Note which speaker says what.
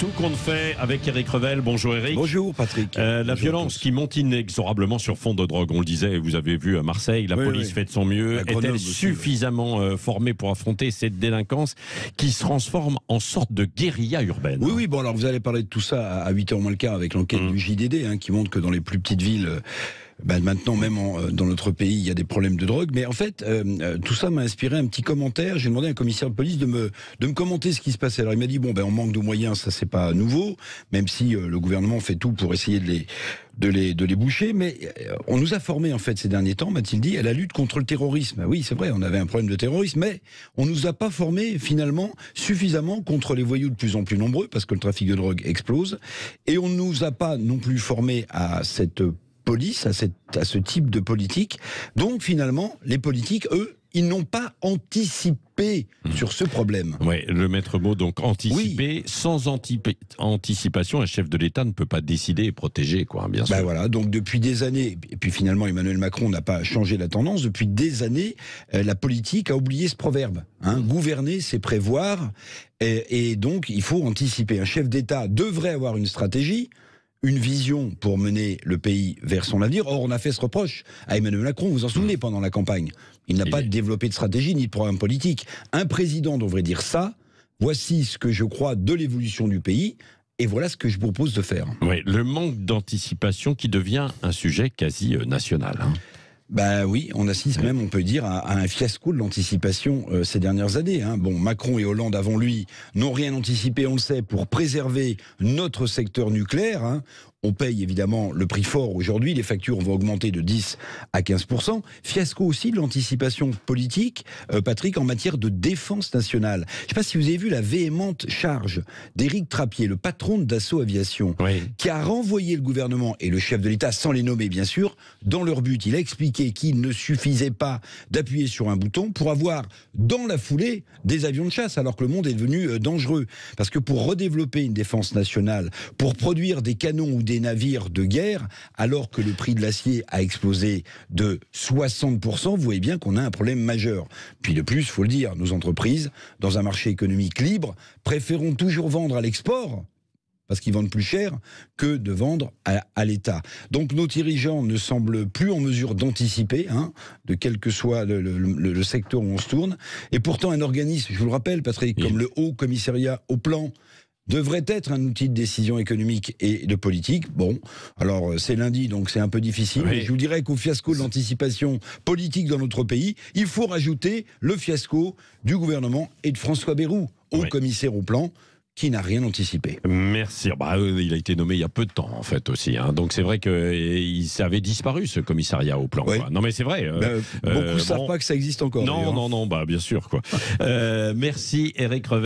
Speaker 1: Tout compte fait avec Eric Revel. Bonjour Eric.
Speaker 2: Bonjour Patrick.
Speaker 1: La violence qui monte inexorablement sur fond de drogue, on le disait, vous avez vu à Marseille, la police fait de son mieux. Est-elle suffisamment formée pour affronter cette délinquance qui se transforme en sorte de guérilla urbaine?
Speaker 2: Oui, bon alors vous allez parler de tout ça à 8h moins le quart avec l'enquête du JDD qui montre que dans les plus petites villes... maintenant, même dans notre pays, il y a des problèmes de drogue. Mais en fait, tout ça m'a inspiré un petit commentaire. J'ai demandé à un commissaire de police de me commenter ce qui se passait. Alors il m'a dit, on manque de moyens, ça c'est pas nouveau, même si le gouvernement fait tout pour essayer de les boucher. Mais on nous a formés, en fait, ces derniers temps, m'a-t-il dit, à la lutte contre le terrorisme. Oui, c'est vrai, on avait un problème de terrorisme, mais on nous a pas formés, finalement, suffisamment contre les voyous de plus en plus nombreux, parce que le trafic de drogue explose. Et on nous a pas non plus formés à cette police, à ce type de politique. Donc finalement, les politiques, eux, ils n'ont pas anticipé sur ce problème.
Speaker 1: Oui, le maître mot, donc anticiper. Oui. Sans anticipation, un chef de l'État ne peut pas décider et protéger, bien sûr.
Speaker 2: Voilà, donc depuis des années, et puis finalement Emmanuel Macron n'a pas changé la tendance, depuis des années, la politique a oublié ce proverbe. Gouverner, c'est prévoir, et donc il faut anticiper. Un chef d'État devrait avoir une stratégie, une vision pour mener le pays vers son avenir. Or, on a fait ce reproche à Emmanuel Macron, vous vous en souvenez, pendant la campagne. Il n'a pas développé de stratégie ni de programme politique. Un président devrait dire ça, voici ce que je crois de l'évolution du pays, et voilà ce que je propose de faire.
Speaker 1: Oui, le manque d'anticipation qui devient un sujet quasi national.
Speaker 2: Oui, on assiste même, on peut dire, à un fiasco de l'anticipation ces dernières années. Macron et Hollande avant lui n'ont rien anticipé, on le sait, pour préserver notre secteur nucléaire. On paye évidemment le prix fort aujourd'hui, les factures vont augmenter de 10 à 15%. Fiasco aussi de l'anticipation politique, Patrick, en matière de défense nationale. Je ne sais pas si vous avez vu la véhémente charge d'Éric Trappier, le patron de Dassault Aviation, qui a renvoyé le gouvernement et le chef de l'État, sans les nommer bien sûr, dans leur but. Il a expliqué qu'il ne suffisait pas d'appuyer sur un bouton pour avoir dans la foulée des avions de chasse, alors que le monde est devenu dangereux. Parce que pour redévelopper une défense nationale, pour produire des canons ou des navires de guerre, alors que le prix de l'acier a explosé de 60%, vous voyez bien qu'on a un problème majeur. Puis de plus, il faut le dire, nos entreprises, dans un marché économique libre, préféreront toujours vendre à l'export, parce qu'ils vendent plus cher, que de vendre à l'État. Donc nos dirigeants ne semblent plus en mesure d'anticiper, de quel que soit le secteur où on se tourne. Et pourtant, un organisme, je vous le rappelle, Patrick, comme le Haut Commissariat au Plan, devrait être un outil de décision économique et de politique. Alors c'est lundi, donc c'est un peu difficile. Mais je vous dirais qu'au fiasco de l'anticipation politique dans notre pays, il faut rajouter le fiasco du gouvernement et de François Bayrou, Haut Commissaire au Plan, qui n'a rien anticipé.
Speaker 1: Merci. Il a été nommé il y a peu de temps, en fait, aussi. Donc c'est vrai qu'il avait disparu, ce commissariat au plan. Non, mais c'est vrai.
Speaker 2: Beaucoup ne savent pas que ça existe encore.
Speaker 1: Non, bien sûr. Merci, Eric Revel.